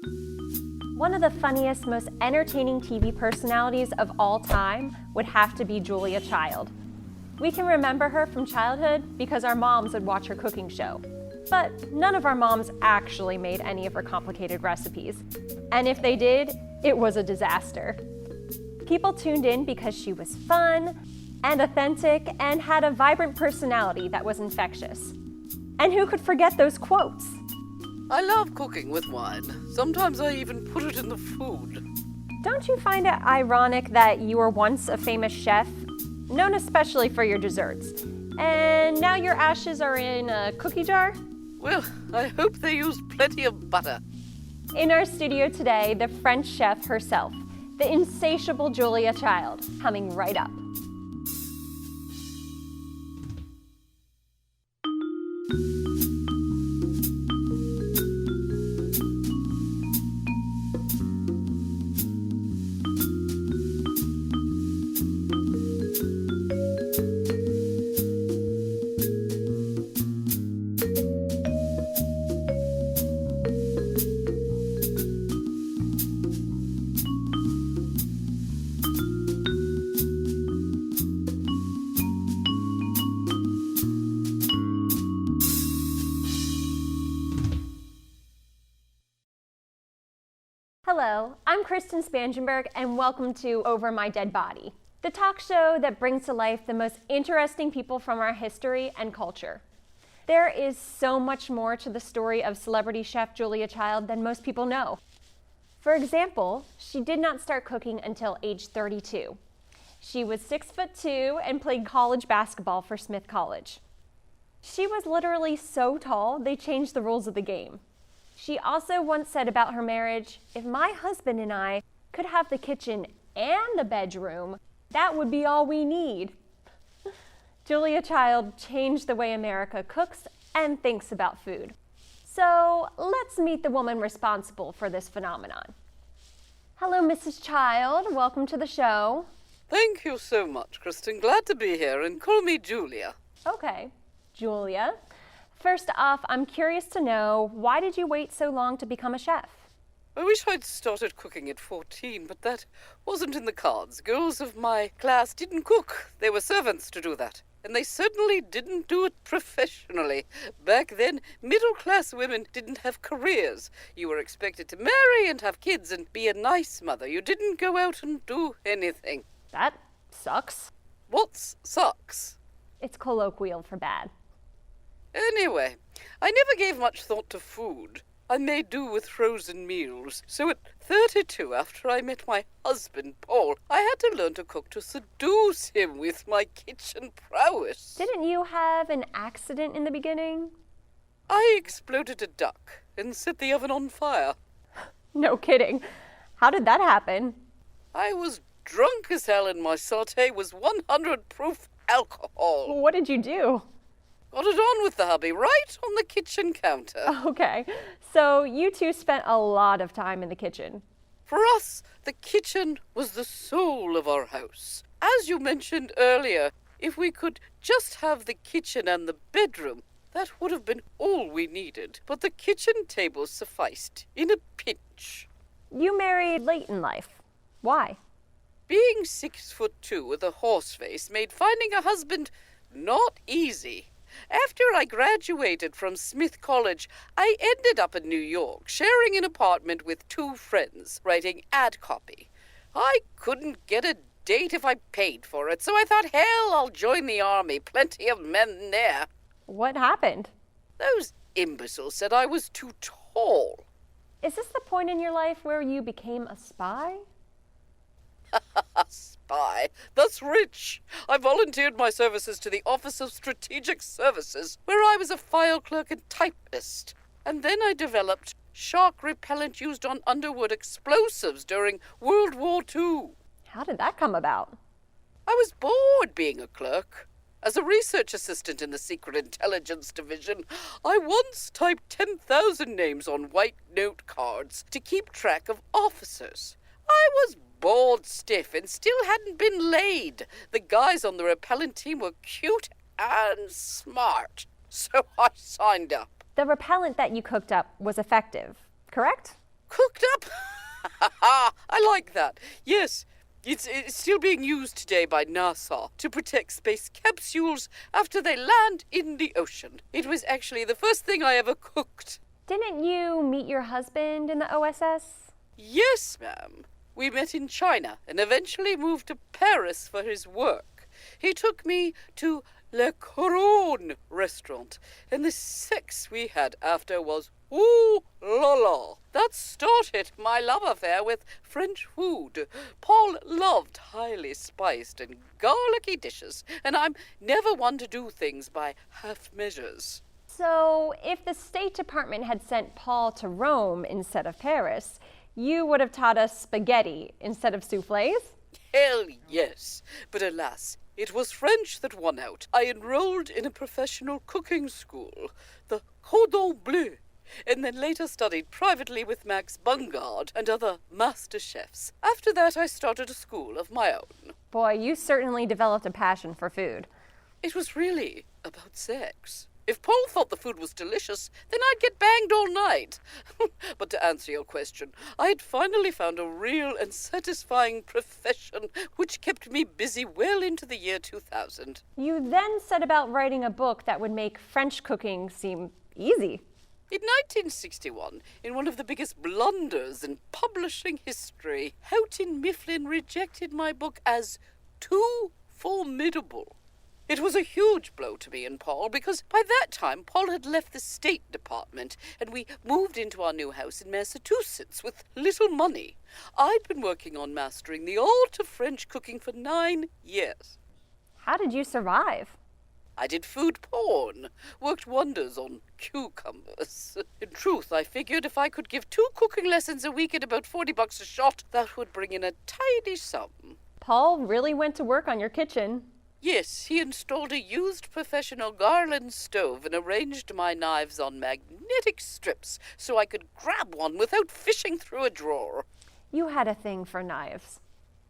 One of the funniest, most entertaining TV personalities of all time would have to be Julia Child. We can remember her from childhood because our moms would watch her cooking show. But none of our moms actually made any of her complicated recipes. And if they did, it was a disaster. People tuned in because she was fun and authentic and had a vibrant personality that was infectious. And who could forget those quotes? I love cooking with wine. Sometimes I even put it in the food. Don't you find it ironic that you were once a famous chef, known especially for your desserts, and now your ashes are in a cookie jar? Well, I hope they used plenty of butter. In our studio today, the French chef herself, the insatiable Julia Child, coming right up. Hello, I'm Kristen Spangenberg, and welcome to Over My Dead Body, the talk show that brings to life the most interesting people from our history and culture. There is so much more to the story of celebrity chef Julia Child than most people know. For example, she did not start cooking until age 32. She was 6'2" and played college basketball for Smith College. She was literally so tall, they changed the rules of the game. She also once said about her marriage, "If my husband and I could have the kitchen and the bedroom, that would be all we need." Julia Child changed the way America cooks and thinks about food. So let's meet the woman responsible for this phenomenon. Hello, Mrs. Child. Welcome to the show. Thank you so much, Kristen. Glad to be here, and call me Julia. Okay, Julia. First off, I'm curious to know, why did you wait so long to become a chef? I wish I'd started cooking at 14, but that wasn't in the cards. Girls of my class didn't cook. They were servants to do that. And they certainly didn't do it professionally. Back then, middle-class women didn't have careers. You were expected to marry and have kids and be a nice mother. You didn't go out and do anything. That sucks. What's sucks? It's colloquial for bad. Anyway, I never gave much thought to food. I made do with frozen meals. So at 32, after I met my husband, Paul, I had to learn to cook to seduce him with my kitchen prowess. Didn't you have an accident in the beginning? I exploded a duck and set the oven on fire. No kidding. How did that happen? I was drunk as hell and my sauté was 100 proof alcohol. What did you do? Got it on with the hubby right on the kitchen counter. Okay, so you two spent a lot of time in the kitchen. For us, the kitchen was the soul of our house. As you mentioned earlier, if we could just have the kitchen and the bedroom, that would have been all we needed. But the kitchen table sufficed in a pinch. You married late in life. Why? Being 6'2" with a horse face made finding a husband not easy. After I graduated from Smith College, I ended up in New York, sharing an apartment with 2 friends, writing ad copy. I couldn't get a date if I paid for it, so I thought, hell, I'll join the army. Plenty of men there. What happened? Those imbeciles said I was too tall. Is this the point in your life where you became a spy? A spy? That's rich. I volunteered my services to the Office of Strategic Services, where I was a file clerk and typist. And then I developed shark repellent used on Underwood explosives during World War II. How did that come about? I was bored being a clerk. As a research assistant in the Secret Intelligence Division, I once typed 10,000 names on white note cards to keep track of officers. I was bored stiff and still hadn't been laid. The guys on the repellent team were cute and smart, so I signed up. The repellent that you cooked up was effective, correct? Cooked up? I like that. Yes, it's still being used today by NASA to protect space capsules after they land in the ocean. It was actually the first thing I ever cooked. Didn't you meet your husband in the OSS? Yes, ma'am. We met in China and eventually moved to Paris for his work. He took me to Le Couronne restaurant, and the sex we had after was ooh la la. That started my love affair with French food. Paul loved highly spiced and garlicky dishes, and I'm never one to do things by half measures. So, if the State Department had sent Paul to Rome instead of Paris, you would have taught us spaghetti instead of soufflés? Hell yes, but alas, it was French that won out. I enrolled in a professional cooking school, the Cordon Bleu, and then later studied privately with Max Bungard and other master chefs. After that, I started a school of my own. Boy, you certainly developed a passion for food. It was really about sex. If Paul thought the food was delicious, then I'd get banged all night. But to answer your question, I had finally found a real and satisfying profession which kept me busy well into the year 2000. You then set about writing a book that would make French cooking seem easy. In 1961, in one of the biggest blunders in publishing history, Houghton Mifflin rejected my book as too formidable. It was a huge blow to me and Paul because by that time Paul had left the State Department and we moved into our new house in Massachusetts with little money. I'd been working on mastering the art of French cooking for 9 years. How did you survive? I did food porn, worked wonders on cucumbers. In truth, I figured if I could give 2 cooking lessons a week at about $40 a shot, that would bring in a tidy sum. Paul really went to work on your kitchen. Yes, he installed a used professional Garland stove and arranged my knives on magnetic strips so I could grab one without fishing through a drawer. You had a thing for knives.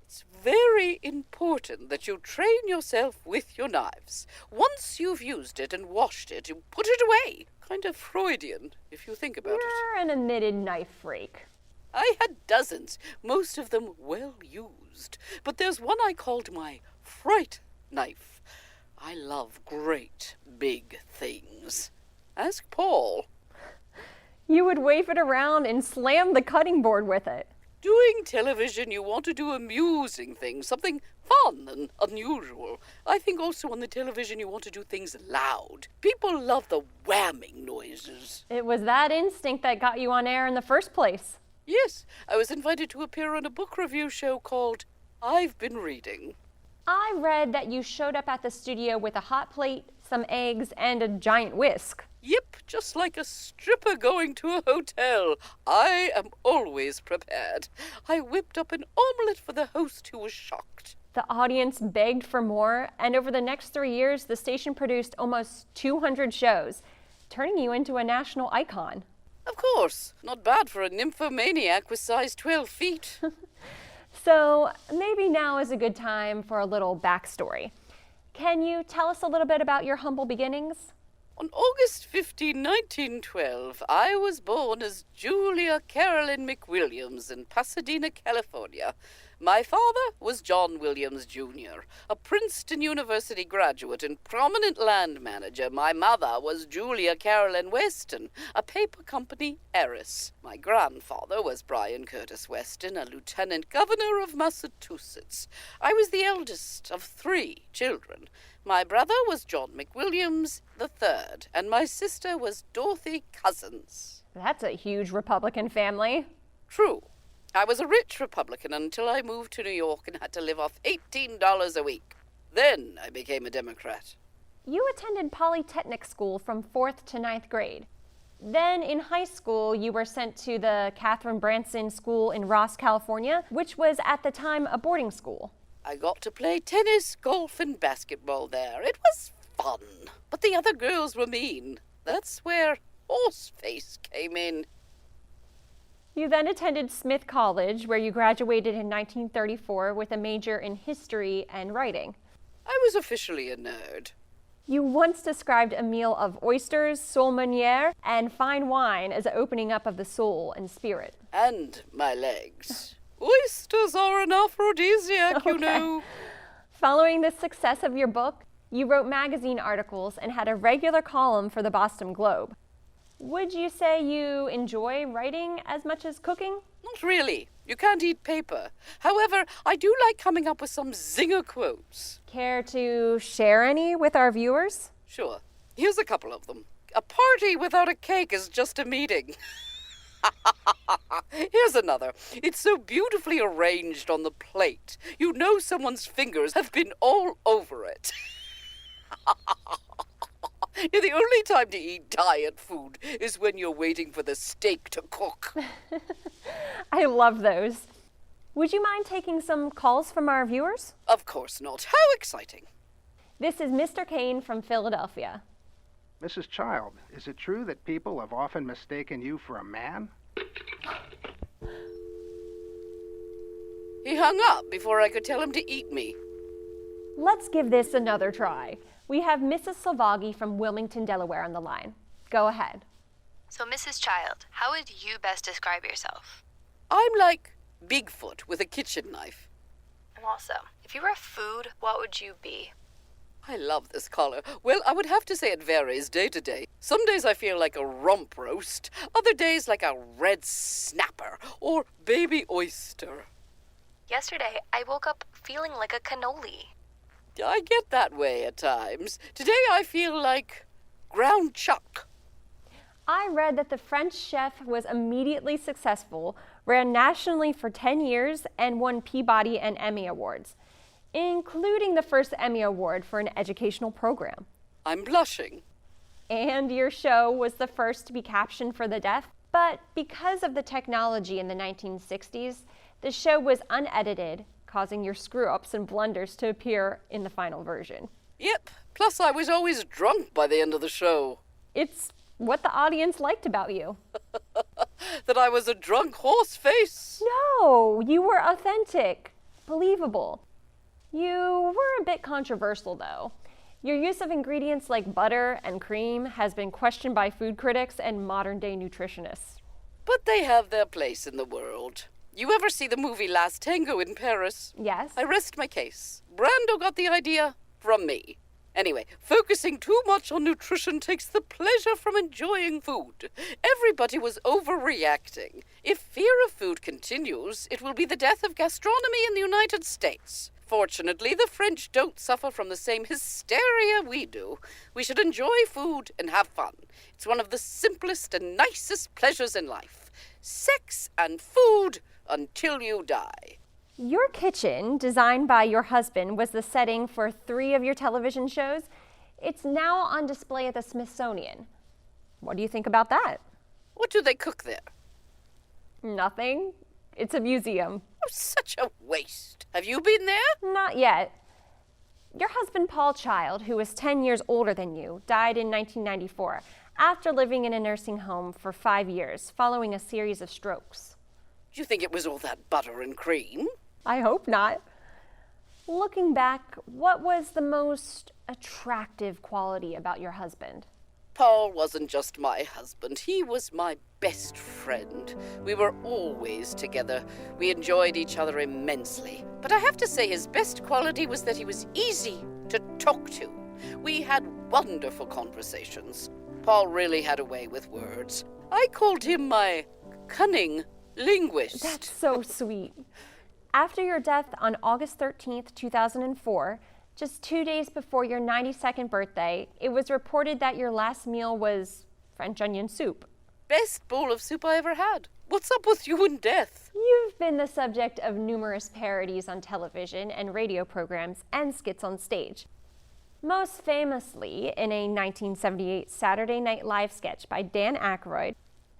It's very important that you train yourself with your knives. Once you've used it and washed it, you put it away. Kind of Freudian, if you think about it. You're an admitted knife freak. I had dozens, most of them well used. But there's one I called my fright knife. I love great big things. Ask Paul. You would wave it around and slam the cutting board with it. Doing television, you want to do amusing things, something fun and unusual. I think also on the television you want to do things loud. People love the whamming noises. It was that instinct that got you on air in the first place. Yes, I was invited to appear on a book review show called I've Been Reading. I read that you showed up at the studio with a hot plate, some eggs, and a giant whisk. Yep, just like a stripper going to a hotel. I am always prepared. I whipped up an omelette for the host who was shocked. The audience begged for more, and over the next 3 years, the station produced almost 200 shows, turning you into a national icon. Of course, not bad for a nymphomaniac with size 12 feet. So maybe now is a good time for a little backstory. Can you tell us a little bit about your humble beginnings? On August 15, 1912, I was born as Julia Carolyn McWilliams in Pasadena, California. My father was John Williams, Jr., a Princeton University graduate and prominent land manager. My mother was Julia Carolyn Weston, a paper company heiress. My grandfather was Brian Curtis Weston, a lieutenant governor of Massachusetts. I was the eldest of 3 children. My brother was John McWilliams III, and my sister was Dorothy Cousins. That's a huge Republican family. True. I was a rich Republican until I moved to New York and had to live off $18 a week. Then I became a Democrat. You attended Polytechnic school from 4th to 9th grade. Then in high school, you were sent to the Katharine Branson School in Ross, California, which was at the time a boarding school. I got to play tennis, golf, and basketball there. It was fun. But the other girls were mean. That's where Horseface came in. You then attended Smith College, where you graduated in 1934 with a major in history and writing. I was officially a nerd. You once described a meal of oysters, sole meunière, and fine wine as an opening up of the soul and spirit. And my legs. Oysters are an aphrodisiac, you know. Following the success of your book, you wrote magazine articles and had a regular column for the Boston Globe. Would you say you enjoy writing as much as cooking? Not really. You can't eat paper. However, I do like coming up with some zinger quotes. Care to share any with our viewers? Sure. Here's a couple of them. A party without a cake is just a meeting. Here's another. It's so beautifully arranged on the plate. You know someone's fingers have been all over it. The only time to eat diet food is when you're waiting for the steak to cook. I love those. Would you mind taking some calls from our viewers? Of course not. How exciting. This is Mr. Kane from Philadelphia. Mrs. Child, is it true that people have often mistaken you for a man? He hung up before I could tell him to eat me. Let's give this another try. We have Mrs. Salvagi from Wilmington, Delaware on the line. Go ahead. So, Mrs. Child, how would you best describe yourself? I'm like Bigfoot with a kitchen knife. And also, if you were a food, what would you be? I love this collar. Well, I would have to say it varies day to day. Some days I feel like a rump roast, other days like a red snapper or baby oyster. Yesterday, I woke up feeling like a cannoli. I get that way at times. Today I feel like ground chuck. I read that the French chef was immediately successful, ran nationally for 10 years, and won Peabody and Emmy Awards, including the first Emmy Award for an educational program. I'm blushing. And your show was the first to be captioned for the deaf, but because of the technology in the 1960s, the show was unedited, causing your screw-ups and blunders to appear in the final version. Yep, plus I was always drunk by the end of the show. It's what the audience liked about you. That I was a drunk horse face. No, you were authentic, believable. You were a bit controversial, though. Your use of ingredients like butter and cream has been questioned by food critics and modern-day nutritionists. But they have their place in the world. You ever see the movie Last Tango in Paris? Yes? I rest my case. Brando got the idea from me. Anyway, focusing too much on nutrition takes the pleasure from enjoying food. Everybody was overreacting. If fear of food continues, it will be the death of gastronomy in the United States. Fortunately, the French don't suffer from the same hysteria we do. We should enjoy food and have fun. It's one of the simplest and nicest pleasures in life. Sex and food until you die. Your kitchen, designed by your husband, was the setting for 3 of your television shows. It's now on display at the Smithsonian. What do you think about that? What do they cook there? Nothing. It's a museum. Oh, such a waste. Have you been there? Not yet. Your husband, Paul Child, who was 10 years older than you, died in 1994 after living in a nursing home for 5 years following a series of strokes. Do you think it was all that butter and cream? I hope not. Looking back, what was the most attractive quality about your husband? Paul wasn't just my husband. He was my best friend. We were always together. We enjoyed each other immensely. But I have to say his best quality was that he was easy to talk to. We had wonderful conversations. Paul really had a way with words. I called him my cunning linguist. That's so sweet. After your death on August 13th, 2004, just 2 days before your 92nd birthday, it was reported that your last meal was French onion soup. Best bowl of soup I ever had. What's up with you and death? You've been the subject of numerous parodies on television and radio programs and skits on stage. Most famously in a 1978 Saturday Night Live sketch by Dan Aykroyd,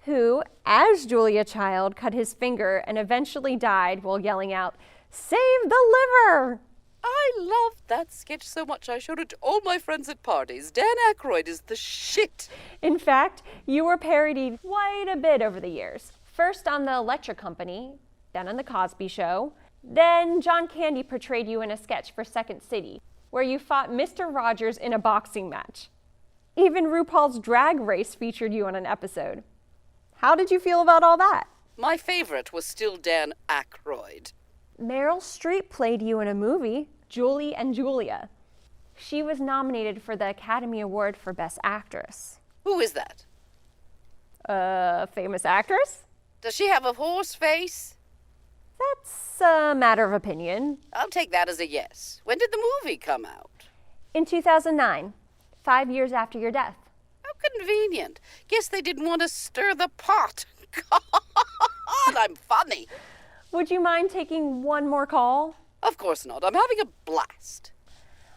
who, as Julia Child, cut his finger and eventually died while yelling out, "Save the liver!" I loved that sketch so much I showed it to all my friends at parties. Dan Aykroyd is the shit. In fact, you were parodied quite a bit over the years. First on The Electric Company, then on The Cosby Show, then John Candy portrayed you in a sketch for Second City. where you fought Mr. Rogers in a boxing match. Even RuPaul's Drag Race featured you on an episode. How did you feel about all that? My favorite was still Dan Aykroyd. Meryl Streep played you in a movie, Julie and Julia. She was nominated for the Academy Award for Best Actress. Who is that? A famous actress? Does she have a horse face? That's a matter of opinion. I'll take that as a yes. When did the movie come out? In 2009, 5 years after your death. How convenient. Guess they didn't want to stir the pot. God, I'm funny. Would you mind taking one more call? Of course not. I'm having a blast.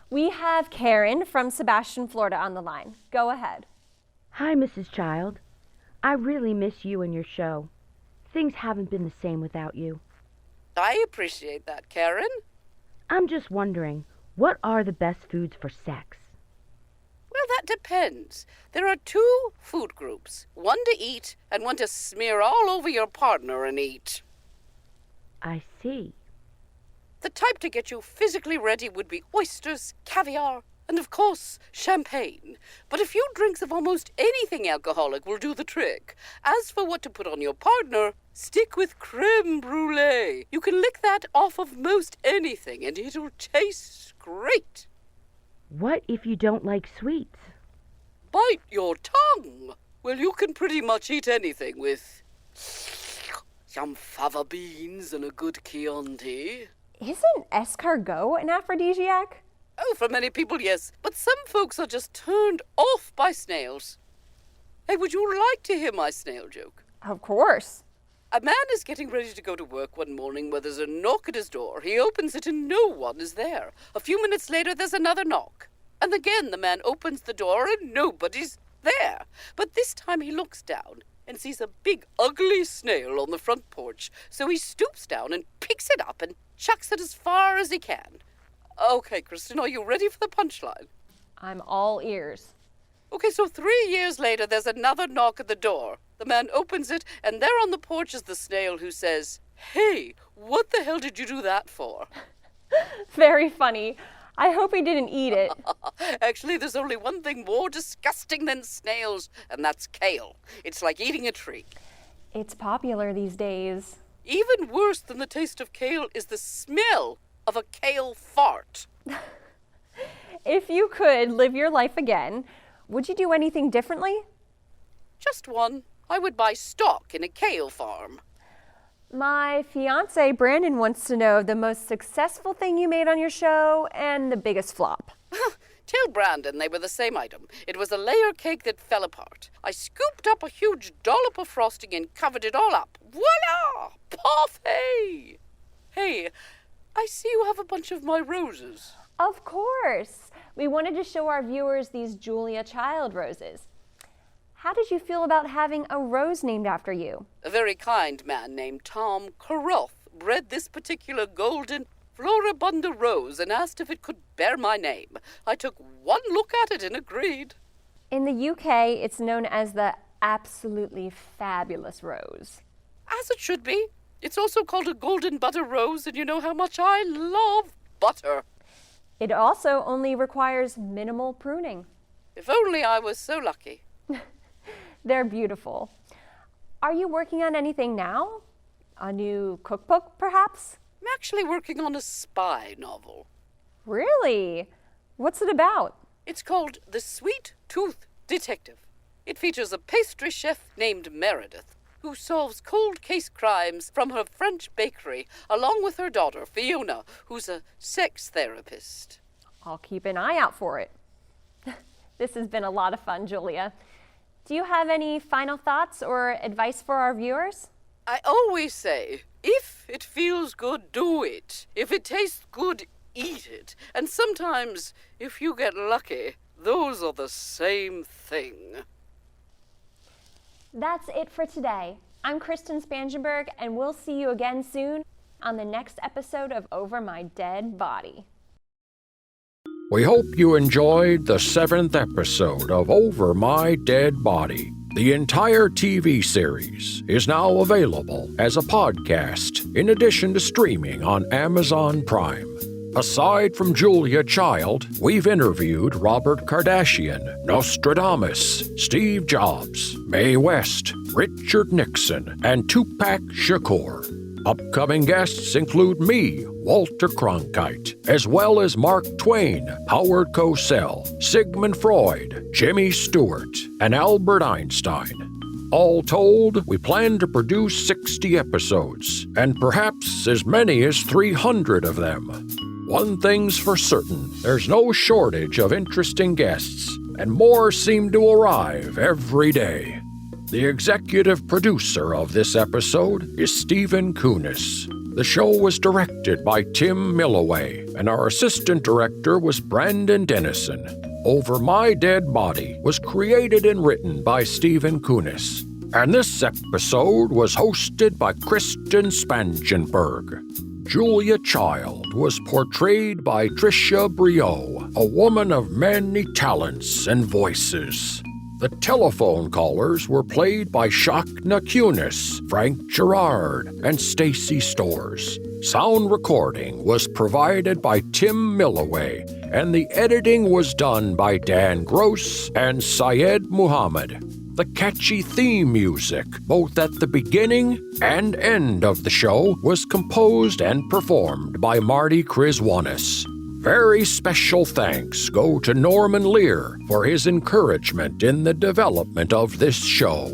We have Karen from Sebastian, Florida on the line. Go ahead. Hi, Mrs. Child. I really miss you and your show. Things haven't been the same without you. I appreciate that, Karen. I'm just wondering, what are the best foods for sex? Well, that depends. There are two food groups, one to eat and one to smear all over your partner and eat. I see. The type to get you physically ready would be oysters, caviar, and of course, champagne. But a few drinks of almost anything alcoholic will do the trick. As for what to put on your partner, stick with creme brulee. You can lick that off of most anything and it'll taste great. What if you don't like sweets? Bite your tongue. Well, you can pretty much eat anything with some fava beans and a good Chianti. Isn't escargot an aphrodisiac? Oh, for many people, yes. But some folks are just turned off by snails. Hey, would you like to hear my snail joke? Of course. A man is getting ready to go to work one morning where there's a knock at his door. He opens it and no one is there. A few minutes later, there's another knock. And again, the man opens the door and nobody's there. But this time he looks down and sees a big, ugly snail on the front porch. So he stoops down and picks it up and chucks it as far as he can. Okay, Kristen, are you ready for the punchline? I'm all ears. Okay, so 3 years later, there's another knock at the door. The man opens it, and there on the porch is the snail who says, "Hey, what the hell did you do that for?" Very funny. I hope he didn't eat it. Actually, there's only one thing more disgusting than snails, and that's kale. It's like eating a tree. It's popular these days. Even worse than the taste of kale is the smell of a kale fart. If you could live your life again, would you do anything differently? Just one. I would buy stock in a kale farm. My fiance, Brandon, wants to know the most successful thing you made on your show and the biggest flop. Tell Brandon they were the same item. It was a layer cake that fell apart. I scooped up a huge dollop of frosting and covered it all up. Voila! Parfait! Hey, I see you have a bunch of my roses. Of course. We wanted to show our viewers these Julia Child roses. How did you feel about having a rose named after you? A very kind man named Tom Caroth bred this particular golden floribunda rose and asked if it could bear my name. I took one look at it and agreed. In the UK, it's known as the absolutely fabulous rose. As it should be. It's also called a golden butter rose, and you know how much I love butter. It also only requires minimal pruning. If only I was so lucky. They're beautiful. Are you working on anything now? A new cookbook, perhaps? I'm actually working on a spy novel. Really? What's it about? It's called The Sweet Tooth Detective. It features a pastry chef named Meredith, who solves cold case crimes from her French bakery, along with her daughter, Fiona, who's a sex therapist. I'll keep an eye out for it. This has been a lot of fun, Julia. Do you have any final thoughts or advice for our viewers? I always say, if it feels good, do it. If it tastes good, eat it. And sometimes, if you get lucky, those are the same thing. That's it for today. I'm Kristen Spangenberg, and we'll see you again soon on the next episode of Over My Dead Body. We hope you enjoyed the 7th episode of Over My Dead Body. The entire TV series is now available as a podcast in addition to streaming on Amazon Prime. Aside from Julia Child, we've interviewed Robert Kardashian, Nostradamus, Steve Jobs, Mae West, Richard Nixon, and Tupac Shakur. Upcoming guests include me, Walter Cronkite, as well as Mark Twain, Howard Cosell, Sigmund Freud, Jimmy Stewart, and Albert Einstein. All told, we plan to produce 60 episodes, and perhaps as many as 300 of them. One thing's for certain, there's no shortage of interesting guests, and more seem to arrive every day. The executive producer of this episode is Stephen Kunis. The show was directed by Tim Milloway, and our assistant director was Brandon Dennison. Over My Dead Body was created and written by Stephen Kunis, and this episode was hosted by Kristen Spangenberg. Julia Child was portrayed by Tricia Briot, a woman of many talents and voices. The telephone callers were played by Shakna Kunis, Frank Gerard, and Stacy Storrs. Sound recording was provided by Tim Milloway, and the editing was done by Dan Gross and Syed Muhammad. The catchy theme music, both at the beginning and end of the show, was composed and performed by Marty Krizwanis. Very special thanks go to Norman Lear for his encouragement in the development of this show,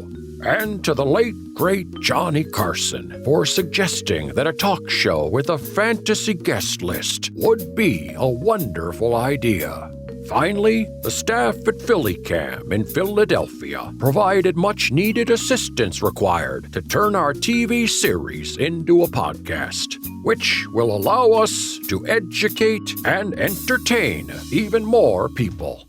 and to the late, great Johnny Carson for suggesting that a talk show with a fantasy guest list would be a wonderful idea. Finally, the staff at PhillyCam in Philadelphia provided much-needed assistance required to turn our TV series into a podcast, which will allow us to educate and entertain even more people.